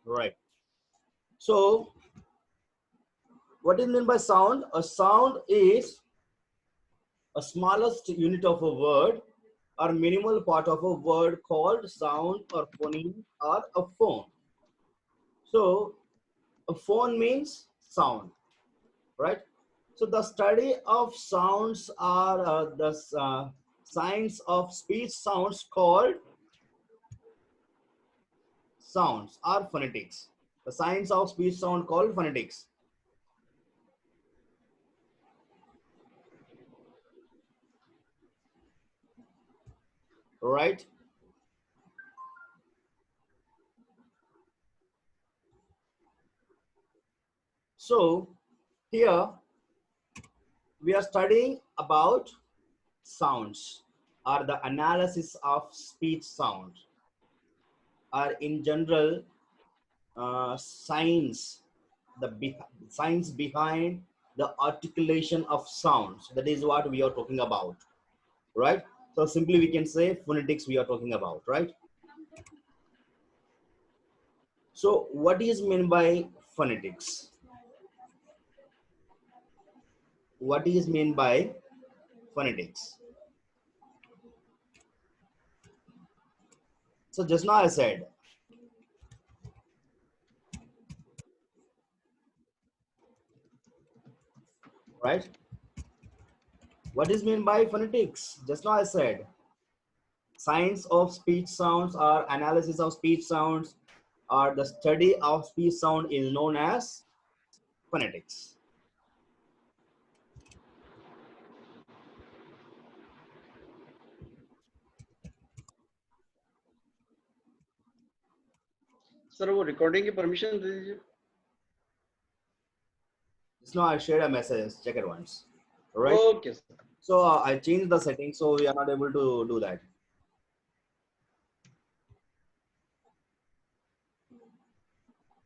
Right. So what is meant by sound? A sound is a smallest unit of a word or minimal part of a word called sound or phoneme or a phone. So a phone means sound, right? So the study of sounds are the science of speech sounds called sounds or phonetics. The science of speech sound called phonetics, right? So here we are studying about sounds or the analysis of speech sound or in general science, science behind the articulation of sounds. That is what we are talking about, right? So simply we can say phonetics we are talking about, right? So what is meant by phonetics? What is meant by phonetics? So just now I said, right? What is meant by phonetics? Just now I said, science of speech sounds or analysis of speech sounds or the study of speech sound is known as phonetics. Sir वो recording की permission दे दीजिए. Just now I shared a message, check it once. All right. Okay sir. So I changed the settings, so we are not able to do that.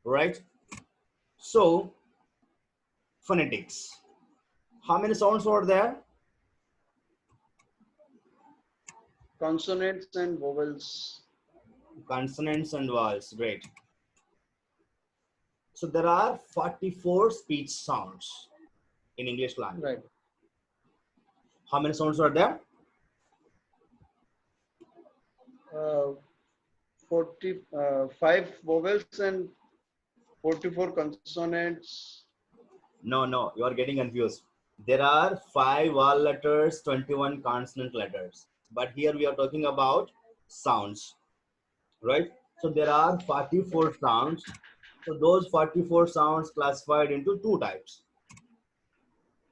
Right. So phonetics. How many sounds were there? Consonants and vowels. Consonants and vowels. Great. So there are 44 speech sounds in English language. Right. How many sounds are there? 45 vowels and 44 consonants. No, you are getting confused. There are 5 vowel letters, 21 consonant letters. But here we are talking about sounds, right? So there are 44 sounds. So those 44 sounds classified into two types.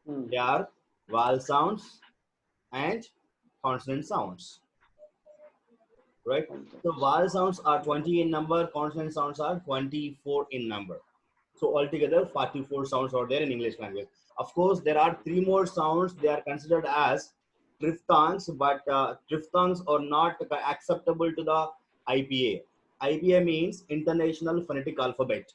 They are vowel sounds and consonant sounds, right? So vowel sounds are 20 in number, consonant sounds are 24 in number. So altogether 44 sounds are there in English language. Of course, there are 3 more sounds. They are considered as diphthongs, but diphthongs are not acceptable to the IPA. IPA means International Phonetic Alphabet,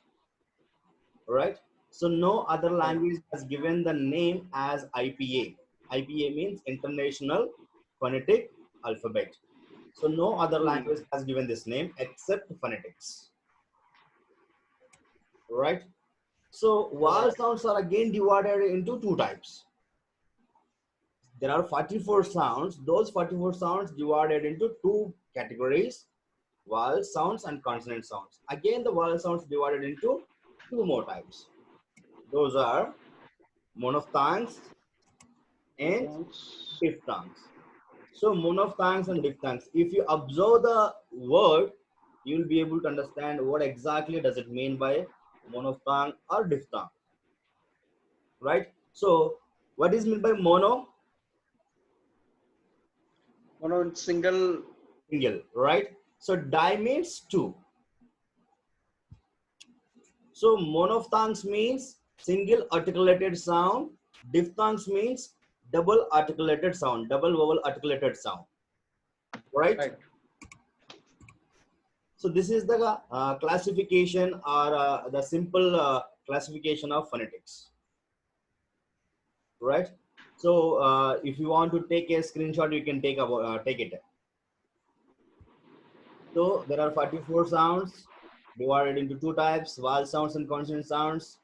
right? So no other language has given the name as IPA. IPA means International Phonetic Alphabet. So no other language has given this name except phonetics, right? So vowel sounds are again divided into two types. There are 44 sounds. Those 44 sounds divided into two categories: vowel sounds and consonant sounds. Again, the vowel sounds divided into two more types. Those are monophthongs and diphthongs. So monophthongs and diphthongs. If you observe the word, you will be able to understand what exactly does it mean by monophthong or diphthong, right? So what is meant by mono? Mono single. Single, right? So di means two. So monophthongs means single articulated sound. Diphthongs means double articulated sound, double vowel articulated sound, right? So this is the classification or the simple classification of phonetics, right? So if you want to take a screenshot, you can take it. So there are 44 sounds. divided into two types: vowel sounds and consonant sounds.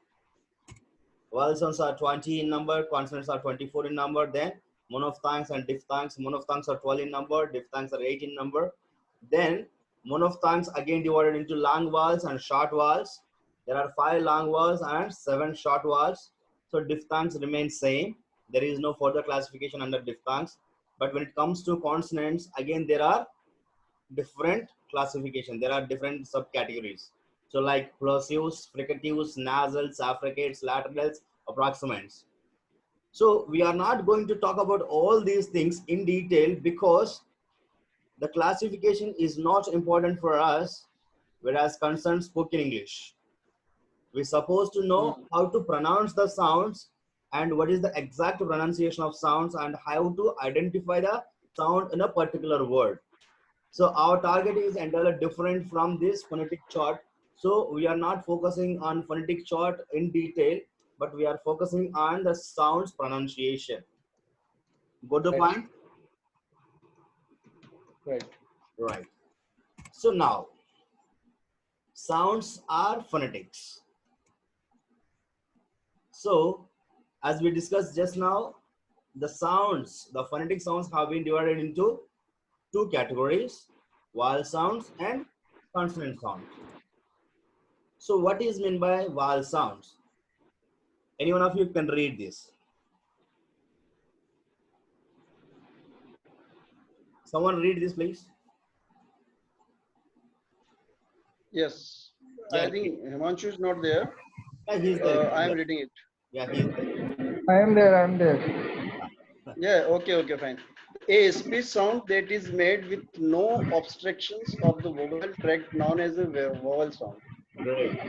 Vowel sounds are 20 in number, consonants are 24 in number. Then monophthongs and diphthongs. Monophthongs are 12 in number, diphthongs are 8 in number. Then monophthongs again divided into long vowels and short vowels. There are 5 long vowels and 7 short vowels. So diphthongs remain same. There is no further classification under diphthongs. But when it comes to consonants, again there are different classification. There are different subcategories. So like plosives, fricatives, nasals, affricates, laterals, approximants. So we are not going to talk about all these things in detail because the classification is not important for us, whereas concerns spoken English. We're supposed to Hmm. know how to pronounce the sounds and what is the exact pronunciation of sounds and how to identify the sound in a particular word. So our target is entirely different from this phonetic chart. So we are not focusing on phonetic chart in detail, but we are focusing on the sounds pronunciation. Got the Right. point? Right. Right. So now, sounds are phonetics. So as we discussed just now, the phonetic sounds have been divided into two categories: vowel sounds and consonant sounds. So what is meant by vowel sounds? Any one of you can read this. Someone read this, please. Yes. Yeah, I think Himanshu is not there. yeah, he's there. I He's am there. reading it. Yeah, he's there. I am there. I am there. Yeah. Okay. Okay. Fine. A speech sound that is made with no obstructions of the vowel tract known as a vowel sound. Great.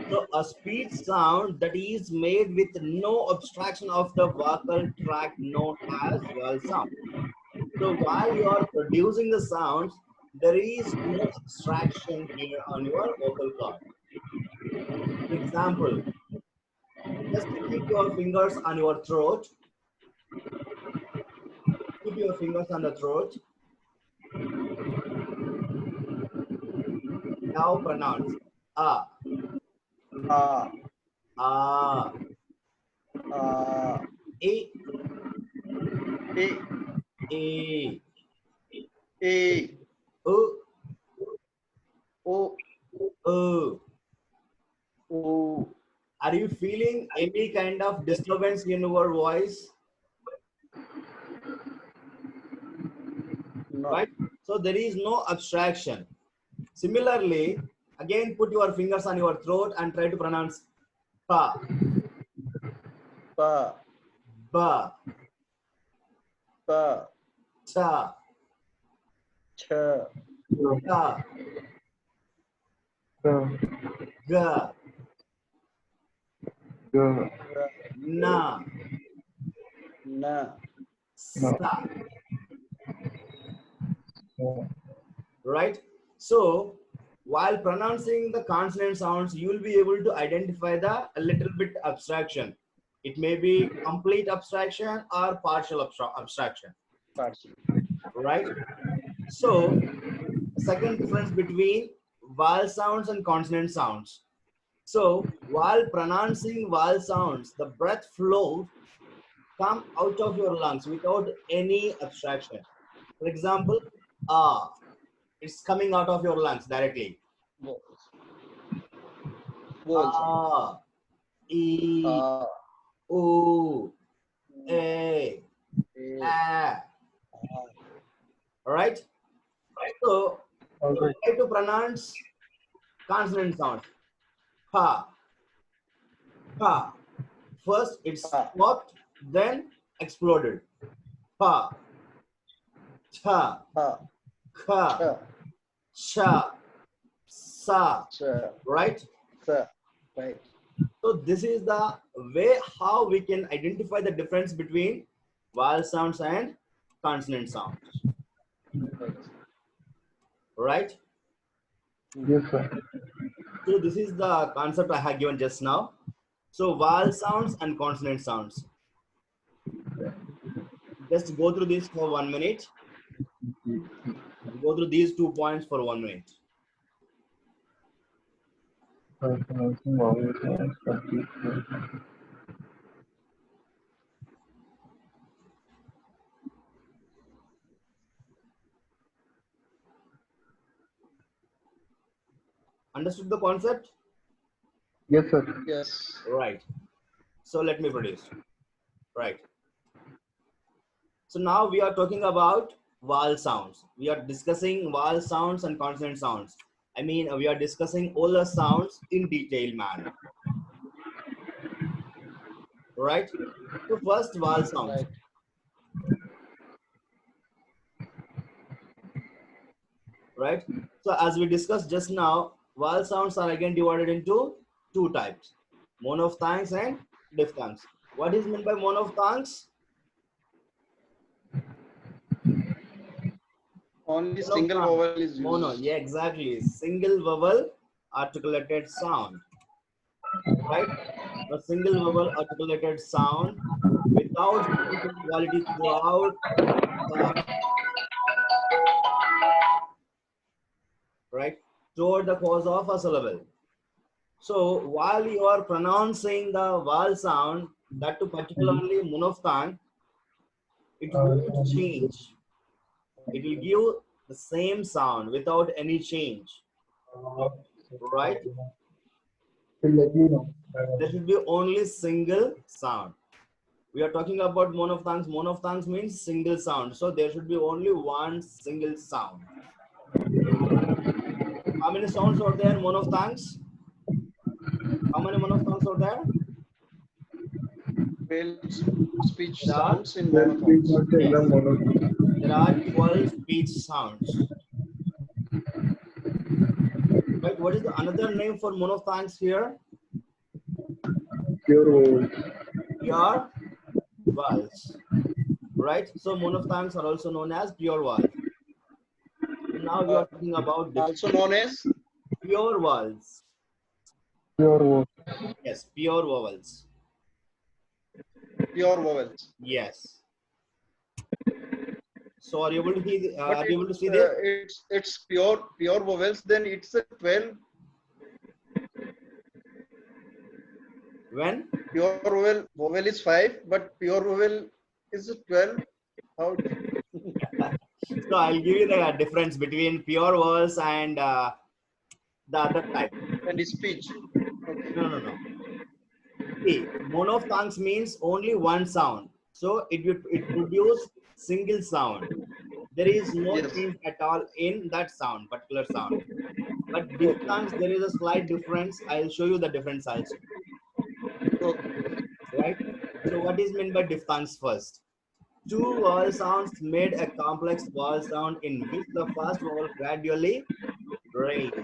So a speech sound that is made with no abstraction of the vocal tract known as vowel sound. So while you are producing the sounds, there is no abstraction here on your vocal cord. For example, just keep your fingers on your throat. Keep your fingers on the throat. Now pronounce ah, Ah. ah, Ah. e, A. e, A. u, O. u. O. Are you feeling any kind of disturbance in your voice? No. Right? So there is no abstraction. Similarly, again put your fingers on your throat and try to pronounce pa, Pa. ba, Pa. cha, Cha. ta, The ga, the Ra. na, Na. no. sa. No. Right? So while pronouncing the consonant sounds, you will be able to identify the a little bit abstraction. It may be complete abstraction or partial abstraction. Partial. Right? So second difference between vowel sounds and consonant sounds. So while pronouncing vowel sounds, the breath flow come out of your lungs without any abstraction. For example, ah, it's coming out of your lungs directly. Vowels. Vowel sound. Ah, e, Ah. o, U. a, A. a. Ah. All right. So All right. try to pronounce consonant sounds. Pa, pa. First it's Pa. stopped, then exploded. Pa, cha, Pa. ka, Cha. cha, sa. Cha. Right? Sa. Right. So this is the way how we can identify the difference between vowel sounds and consonant sounds. Right. Right? Yes, sir. So this is the concept I have given just now. So vowel sounds and consonant sounds. Just go through this for 1 minute. Go through these 2 points for 1 minute. Pronouncing vowel sounds completely. Understood the concept? Yes, sir. Yes. Right. So let me produce. Right. So now we are talking about vowel sounds. We are discussing vowel sounds and consonant sounds. I mean, we are discussing all the sounds in detailed manner. Right? So first, vowel sounds. Right. Right? So as we discussed just now, vowel sounds are again divided into two types: monophthongs and diphthongs. What is meant by monophthongs? Only single Monophthong. vowel is Mono, used. yeah, exactly. Single vowel articulated sound. Right? A single vowel articulated sound without changing quality throughout the right toward the cause of a syllable. So while you are pronouncing the vowel sound, that too particularly monophthong, it won't change. It will give the same sound without any change. Right? Will let you know. There should be only single sound. We are talking about monophthongs. Monophthongs means single sound. So there should be only one single sound. How many sounds are there in monophthongs? How many monophthongs are there? 12 speech There are, sounds in Well, speak monophthongs. not the yes, mono. there are 12 speech sounds. Right? What is the another name for monophthongs here? Pure vowels. Pure vowels. Right? So monophthongs are also known as pure vowels. Now we Uh, are talking about Also known as pure vowels. Pure vowels. Yes, pure vowels. pure vowels. Yes. So are you able to see? But Are you able to see this? it's pure vowels. Then it's a 12 When? pure vowel is 5, but pure vowel is 12. How? So I'll give you the difference between pure vowels and the other type. And speech. Okay. No, no, no. See, monophthongs means only one sound. So it produce single sound. There is no Yes. change at all in that sound, particular sound. But Okay. diphthongs, there is a slight difference. I'll show you the difference also. Okay. Right? So what is meant by diphthongs first? Two vowel sounds made a complex vowel sound in which the first vowel gradually raised.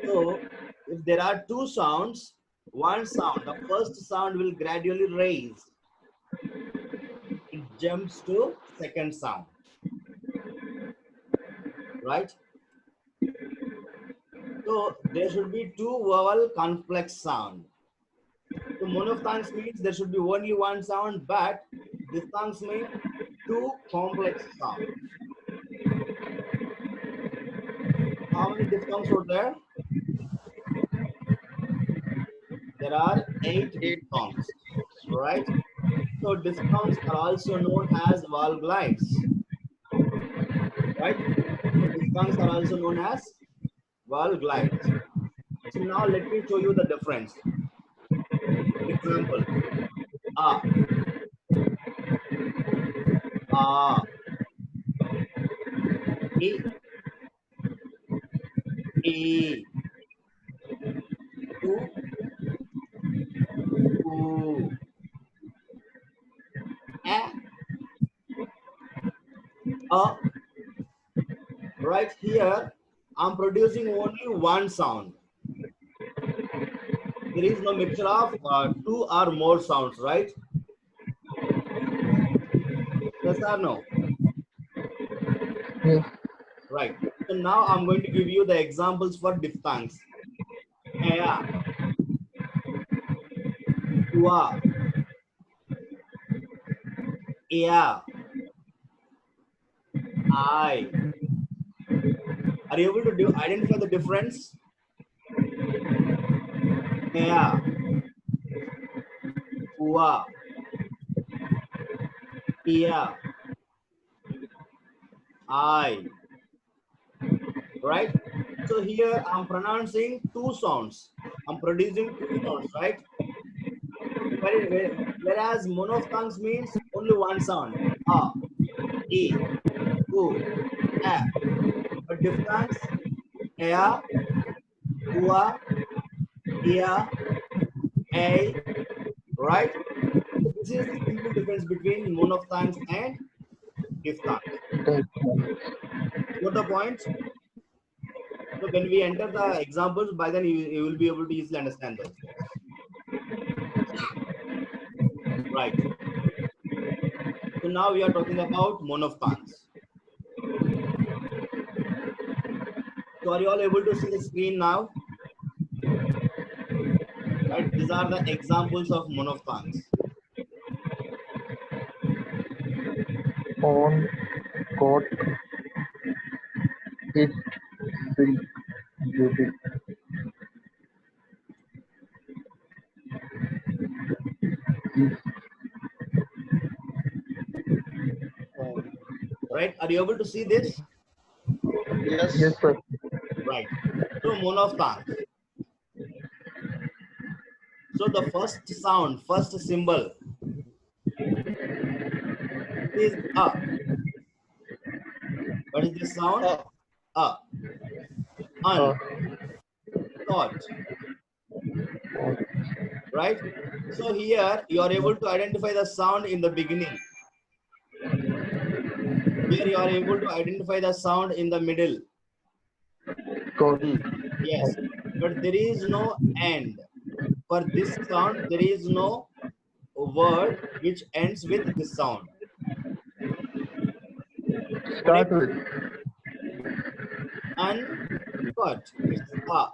So if there are two sounds, one sound, the first sound will gradually raise. It jumps to second sound, right? So there should be two vowel complex sound. So monophthongs means there should be only one sound, but diphthongs mean two complex sound. How many diphthongs are there? There are 8 8. diphthongs, right? So diphthongs are also known as vowel glides, right? So diphthongs are also known as vowel glides. So now let me show you the difference. Example: a, a, e, e, u, u, a. Right here, I'm producing only one sound. There is no mixture of two or more sounds, right? Yes or no? Yes. Right. So now I'm going to give you the examples for diphthongs. Ea, ua, ea, I. Are you able to identify the difference? ea, ua, ia, I. Right? So here I'm pronouncing two sounds. I'm producing two sounds, right? Whereas monophthongs means only one sound. A, E, U, A. But diphthongs, ea, ua, ia, a. Right? So this is the simple difference between monophthongs and diphthongs. What the point? So when we enter the examples, by then you will be able to easily understand those things. Right. So now we are talking about monophthongs. So are you all able to see the screen now? Right. These are the examples of monophthongs. On, got, it, silk, beauty. Is, Right. Are you able to see this? Yes. yes, sir. Right. So monophthongs. So the first sound, first symbol is a. What is this sound? A. Un. Thought. Right? So here you are able to identify the sound in the beginning. Here you are able to identify the sound in the middle. got, Yes. But there is no end. For this sound, there is no word which ends with this sound. start Correct? with, Uncut. It's a.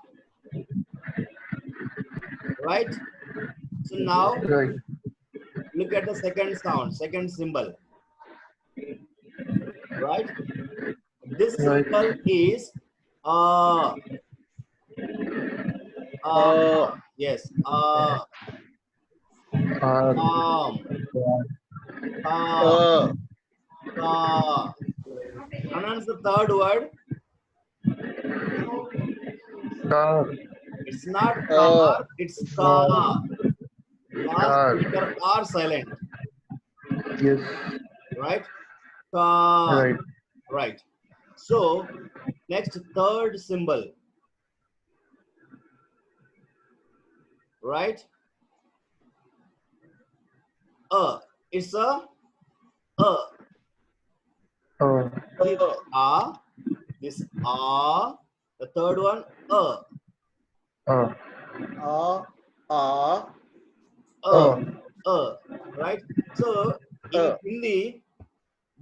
Right? So now right, look at the second sound, second symbol. Right? This right, symbol is yes, are, ka, ka. Pronounce the third word. car, It's not car, it's ka. Last car, letter R silent. yes, Right? Ka. right, Right. So next third symbol. Right? It's a. See the a, this a, the third one uh, right? So in Hindi,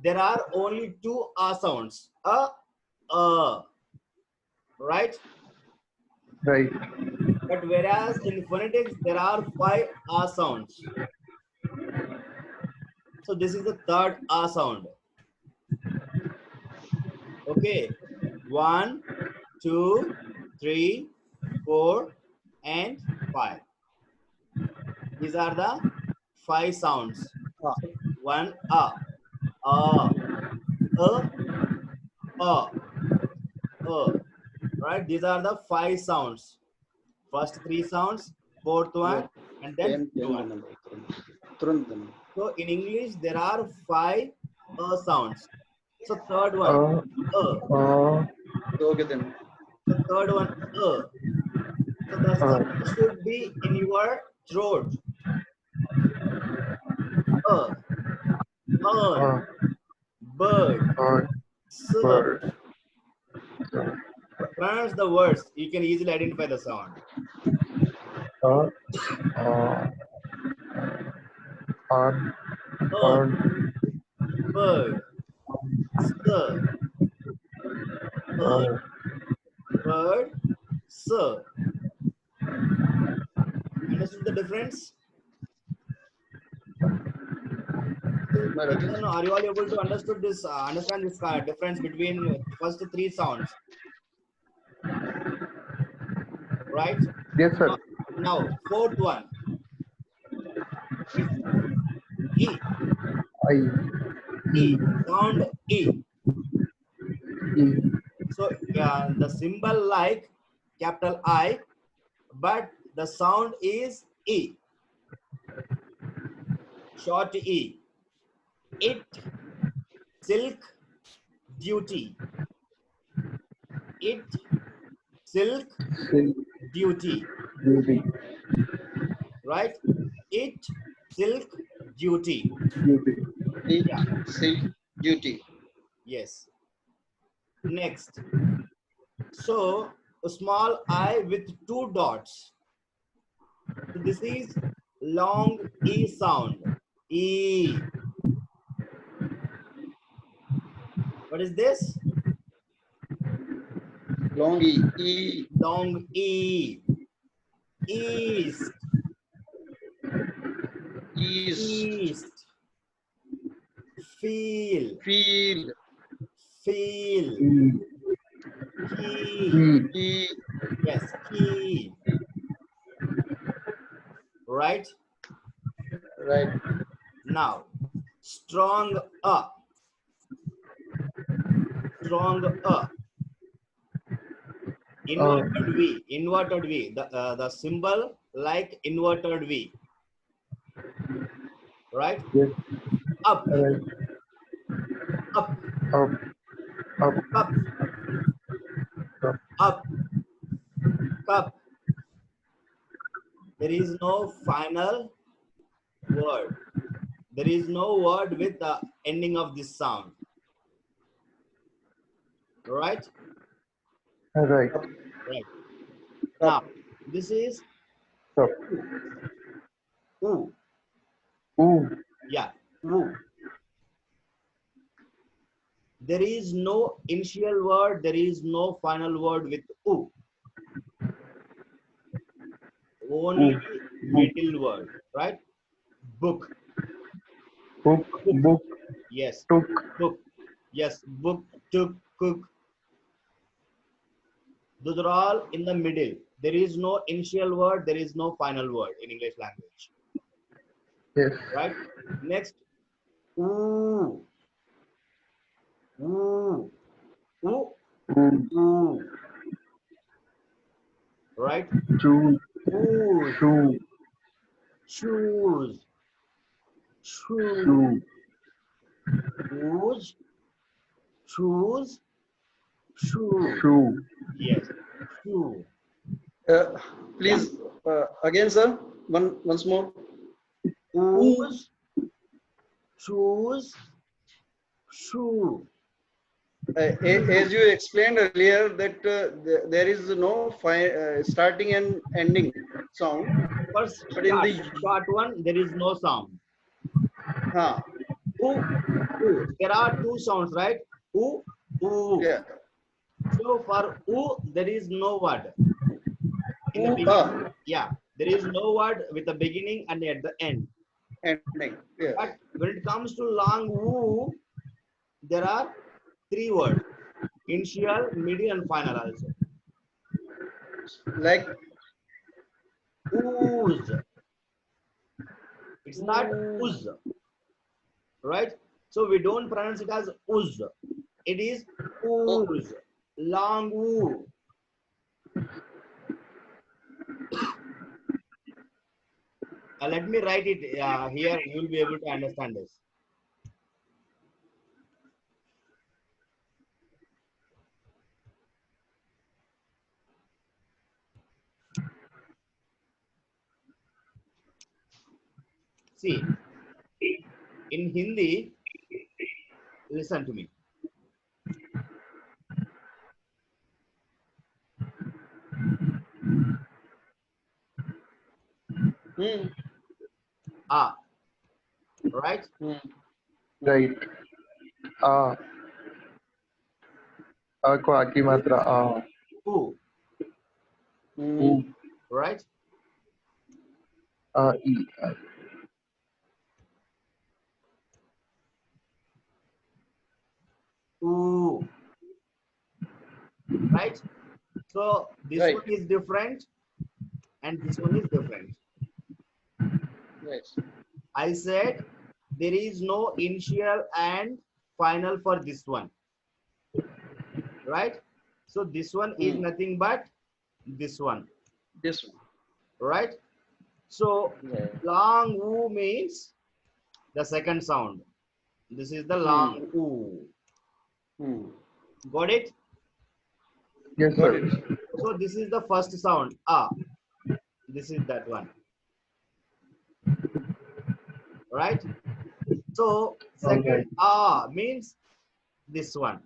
there are only two a sounds, right? right, But whereas in phonetics, there are five a sounds. So this is the third a sound. Okay, 1, 2, 3, 4, and 5. These are the 5 sounds. One a, a, a. Right? These are the 5 sounds. First 3 sounds, fourth one, and then fifth one. So in English, there are 5 sounds. So third one, the third one, So the sound should be in your throat. On, bird, sir. bird, Pronounce the words. You can easily identify the sound. on, On, bird, sir. On, bird, sir. Understood the difference? No, are you all able to understand this difference between first 3 sounds? Right? yes, sir. Now, fourth one is E. I, E. Sound E. E, So the symbol like capital I, but the sound is E. Short E. It, silk, duty. It, silk, silk, duty. beauty, Right? It, silk, duty. beauty. It, Yeah. silk, duty. Yes. Next. So a small I with two dots. So this is long E sound. E. What is this? Long E. E, Long E. East. east, East. Feel. field, Feel. E, Key. E, E, Yes, key. Right? right. Now, strong A. Strong A. Inverted V. Inverted V. The symbol like inverted V. Right? yes, Up. right, Up. up, up, Cup. up, Up. Cup. There is no final word. There is no word with the ending of this sound. Right? right, Right. Now, Up, this is up, oo. ooh, Yeah, oo. There is no initial word. There is no final word with oo. Only ooh, book, middle word. Right? Book. book, Book. book, Yes. took, Book. Yes. Book. Took. Cook. Those are all in the middle. There is no initial word. There is no final word in English language. yes, Right? Next. Ooh. Ooh. Ooh. ooh, Ooh. Right? choose, Ooze. shoe, Shoes. Shoe. shoe, Ooze. Shoes. Shoe. shoe, Yes. Shoe. uh, Yeah. please, again, sir, once more. Ooze. Shoes. Shoe. As you explained earlier, that there is no starting and ending sound, First but in the short one, there is no sound. ha, Ooh. Ooh. There are two sounds, right? Ooh. Ooh. yeah, So for oo, there is no word in the beginning. ah, Yeah, there is no word with the beginning and at the end. ending, yeah, But when it comes to long woo, there are three words: initial, middle, and final also. like Ooze. It's not ooh, ooze, right? So we don't pronounce it as ooze. It is oh, ooze. Long woo. Let me write it here. You will be able to understand this. See, in Hindi, listen to me. hmm, Ah, right? hmm, hmm, right, आ, आ को आ की मात्रा आ, Ooh, ऊ, hmm, right? Uh, E, uh, Ooh, right? So this right, one is different. and this one is different. Yes. I said there is no initial and final for this one, right? So this one is Hmm. nothing but this one, This one. right? So Right. long oo means the second sound. This is the Hmm. long oo. Hmm. Got it? Yes, Got it. sir. So this is the first sound. Ah, this is that one, right? So All right. second ah means this one,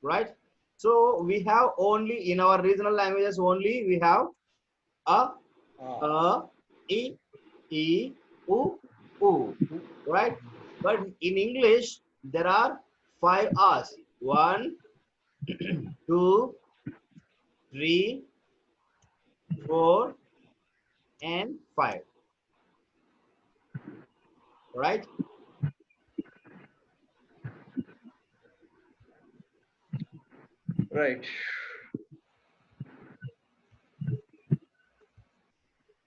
right? So we have only in our regional languages only we have a, Ah. a, e, e, u, u, right? But in English there are five R's. One, two, three, four, and five, right? Right.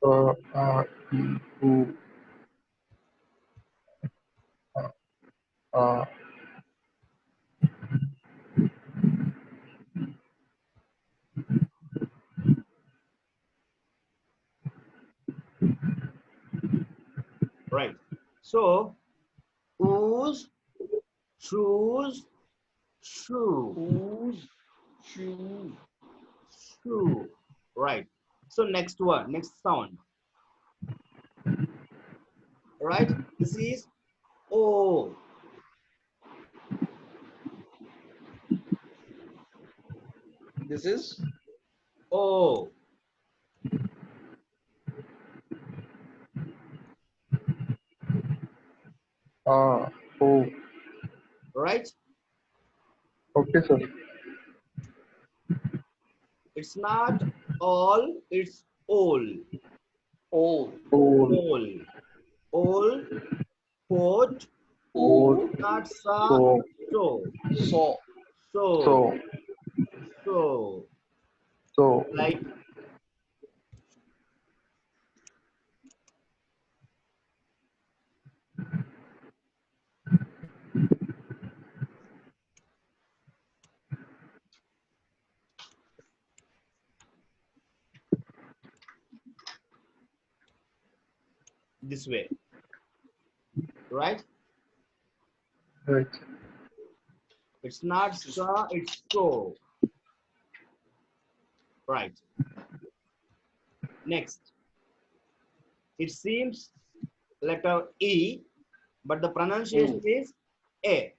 A, E, U, A, Right. So ooze, shoes, shoe, Who's shoe? shoe. Right. So next one, next sound. Right. This is O. This is O. A, O. Right. Okay, sir. It's not all. It's all. all. All, All. All. Port. all, Who Not sa. so, So. saw? So. so, So. so. Like this way. Right. Right. It's not sa. It's so. Right. Next. It seems letter E, but the Hmm. pronunciation is A.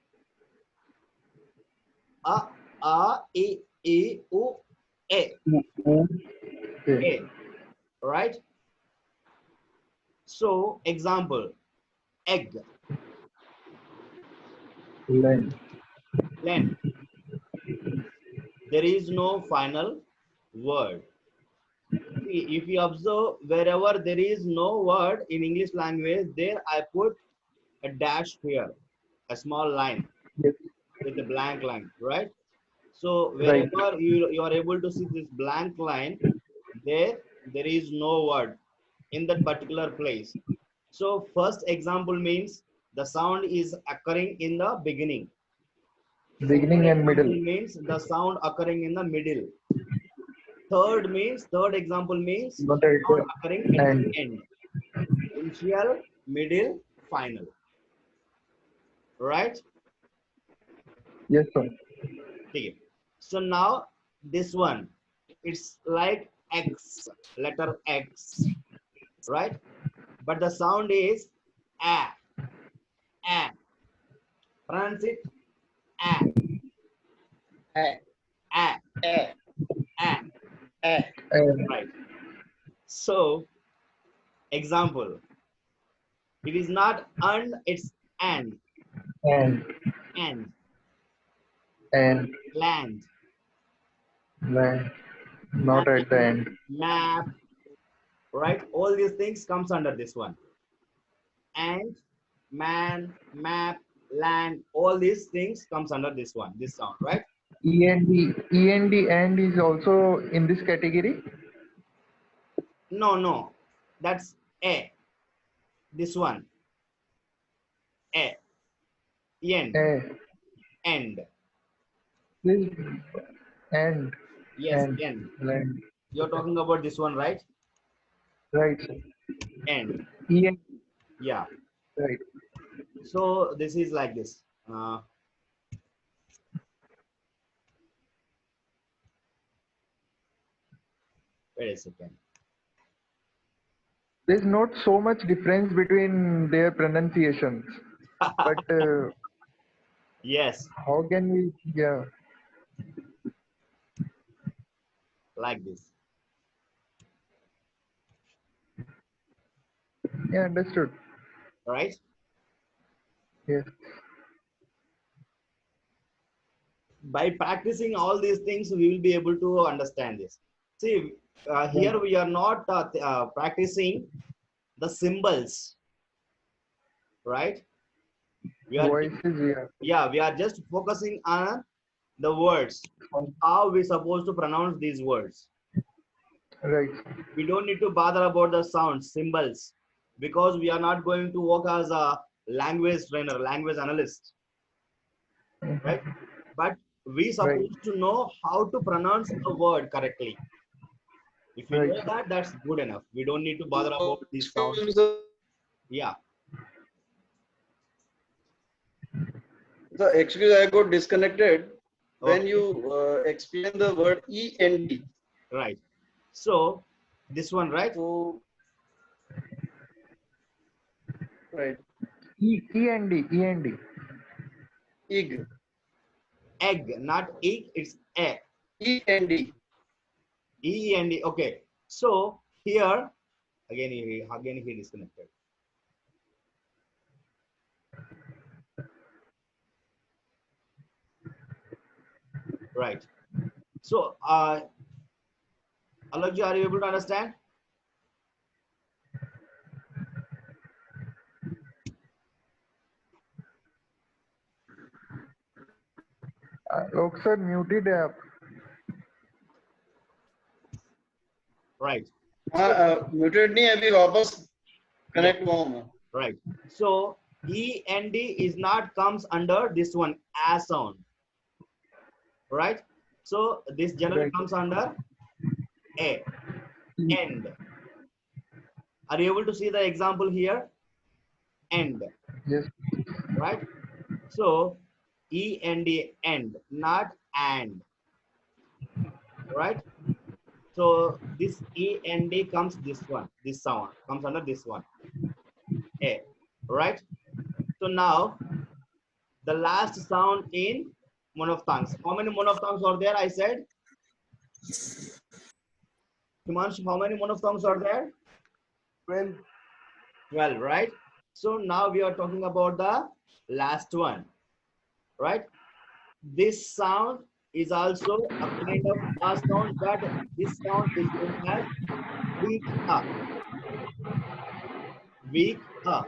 A, E, U, A. U, U, A. A. Right? So, example, egg, Len. len. There is no final word. See, if you observe, wherever there is no word in English language, there I put a dash here, a small line Yes. with a blank line, right? So Right. wherever you are able to see this blank line, there is no word in that particular place. So first example means the sound is occurring in the beginning. Second Beginning and example middle. means the sound occurring in the middle. Third example means Not at sound the occurring at the end. end. Initial, middle, final. Right? Yes, sir. Okay. So now this one, it's like X, letter X, right? But the sound is A, A. Pronounce it A, A. A, A. A. A. And, Right. So, example, it is not and, it's and, and, and, land, land. Not and, at the end. map, right? All these things comes under this one. And, man, map, land, all these things comes under this one, this sound, right? and is also in this category. No, no, that's a. This one, a, end, A. end. This and Yes, and end. land. You're talking about this one, right? Right, sir. End. And Yeah. right. So this is like this. Wait a second. There's not so much difference between their pronunciations, but Yes, how can we? Yeah, like this. yeah, understood. Right? Yes, By practicing all these things, we will be able to understand this. See, right. here we are not practicing the symbols, right? We are, Voices. Yeah, yeah, we are just focusing on the words, how we supposed to pronounce these words. right. We don't need to bother about the sounds, symbols, because we are not going to work as a language trainer, language analyst, right? But we Right, supposed to know how to pronounce a word correctly. If we right. know that, that's good enough. We don't need to bother about these sounds. Excuse me, sir. Yeah. The excuse I got disconnected when Okay. you explain the word END. Right. So this one, right? So right, And EG, Egg, not egg. It's egg. END. E and E. Okay. So here again he disconnected. Right. So Alokji, are you able to understand? sir, muted. Right. हाँ So muted नहीं है, अभी वापस yeah. Connect हुआ हूँ मैं. Right. So E and D is not comes under this one as sound. Right. So this generally Right. comes under A. End. Are you able to see the example here? End. Yes. Right. So E and D, end, not and. Right. So this E and D comes this one. This sound comes under this one. A. Right. So now the last sound in monophthongs. How many monophthongs are there? I said, Himanshu, how many monophthongs are there? 12. 12, right? So now we are talking about the last one, right? This sound is also a kind of a sound, but this sound is known as weak a, weak a.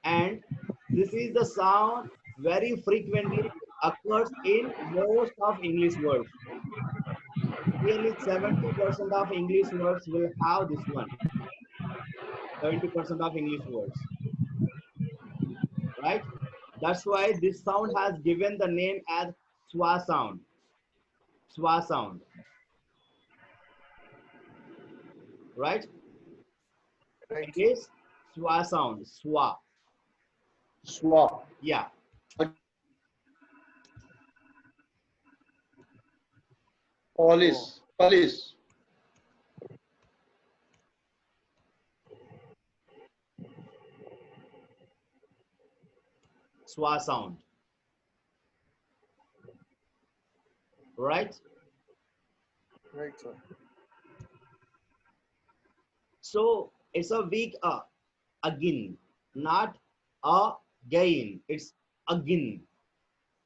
And this is the sound very frequently occurs in most of English words. Nearly 70% of English words will have this one. 70% of English words, right? That's why this sound has given the name as swa sound. Swa sound, right? Right. It is swa sound. Swa. Swa. Yeah. Police. Police. Swa sound. Right? Right, sir. So it's a weak again, not again. It's again.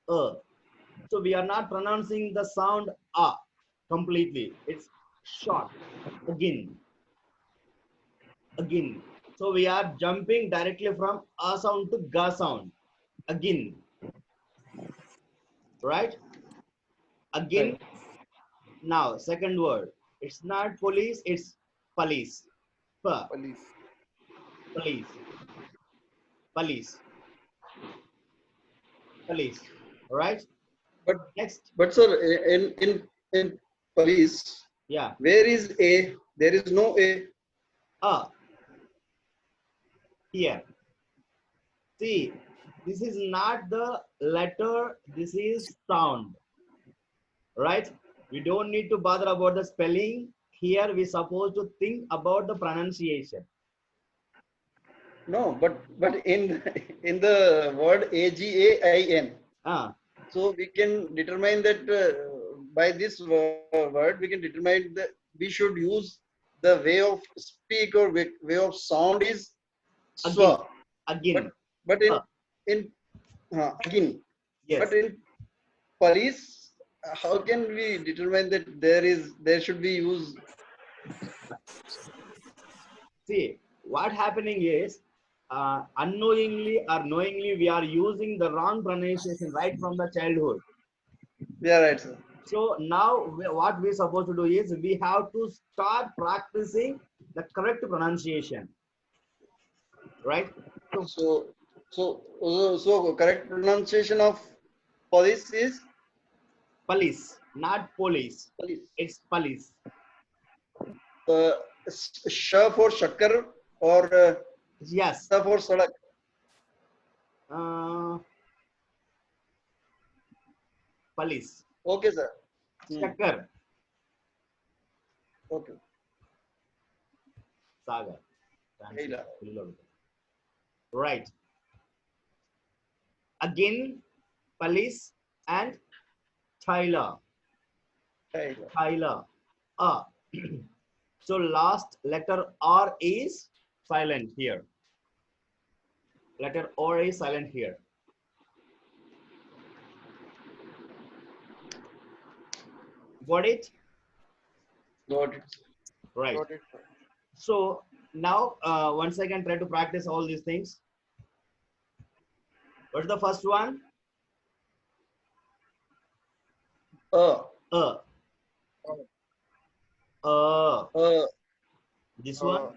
So we are not pronouncing the sound completely. It's short. Again. Again. So we are jumping directly from a sound to ga sound. Again. Right? Again, Right. now second word. It's not police, it's police. Police. Police. Police. Police. All right. But Next. sir, in police, Yeah. where is A? There is no A. Here. See, this is not the letter, this is sound, right? We don't need to bother about the spelling. Here we supposed to think about the pronunciation. No, but in in the word AGAIN, Ah, so we can determine that by this word we can determine that we should use the way of speak or way of sound is again, swa. But again. but Uh, in again, but yes. in police, how can we determine that there should be used? See, what happening is unknowingly or knowingly we are using the wrong pronunciation right from the childhood. Yeah, right, sir. So now what we supposed to do is we have to start practicing the correct pronunciation, right? So So correct pronunciation of police is police, not police. police. It's police. Uh, sh for shakkar or Yes. sa for sadak. Uh, police. Okay, sir. Hmm. Shakkar. Okay. Sagar. Hila. Right. Again, police and Tyler. Hila. Tyler. Ah. So last letter R is silent here. Letter R is silent here. Got it? Got it. Right. Got it, sir. So now once again try to practice all these things. What's the first one? Uh, Uh. uh, This one.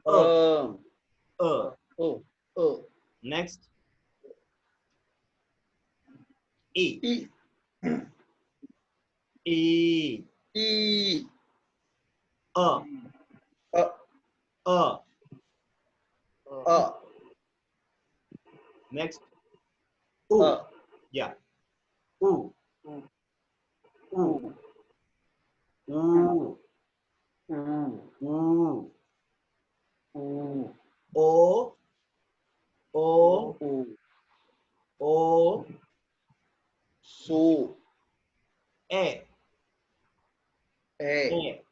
uh, Uh. oh, oh, Next. E. E, E. E, Uh. uh, Uh. uh, Next. Ooh. uh, Yeah. Ooh. Mm. Ooh. Ooh. ooh, Ooh. ooh, O. O. ooh. O. So, A. A,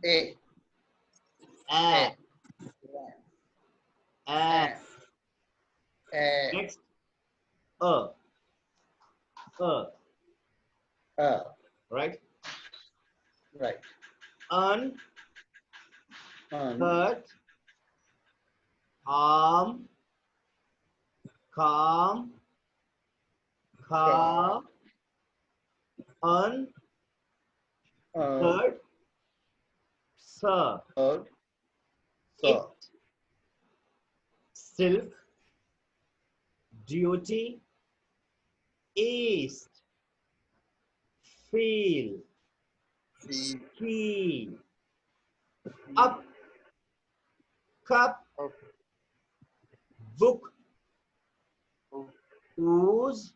A. A, A. A, A. A, Next. Uh. uh, Right. right. Un. Un, Hurt. Arm. Calm. Car. Un. Hurt. Sir. third, It. so, Silk. Duty. East. Feel. Feel. Ski. Up. Cup. Up. Book. Book. Ooze.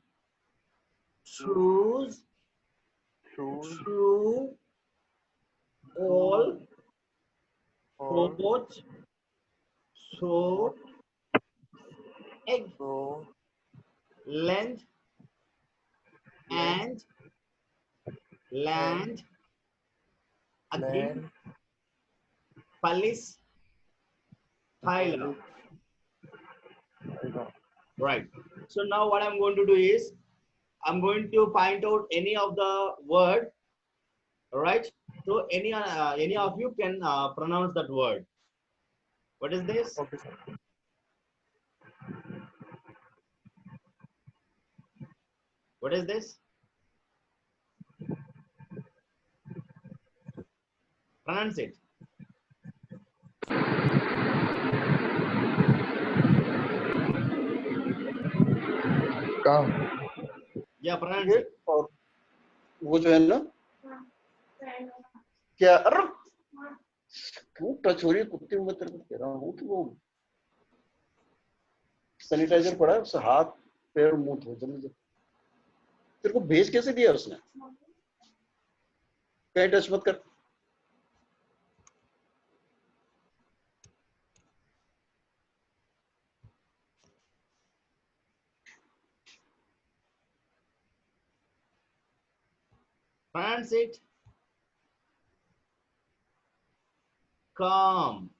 Choose. Shoes. True. All. All. Coat. So. Egg. So. Length. And. Land. Again. Land. Police. Tyler. Police. Right. So now what I'm going to do is I'm going to find out any of the word. All right. So any of you can pronounce that word. What is this? Okay, sir. What is this? Pronounce it. Calm. Yeah, pronounce ये it. और वो जो है ना क्या अरे क्यों touch हो रही है कुत्ते में, मैं तेरे को कह रहा हूँ कि वो सैनिटाइजर पड़ा है उससे हाथ पैर मुंह धो जल्दी जल्दी। तेरे को भेज कैसे दिया उसने, कहीं टच मत कर। Pronounce it. Calm.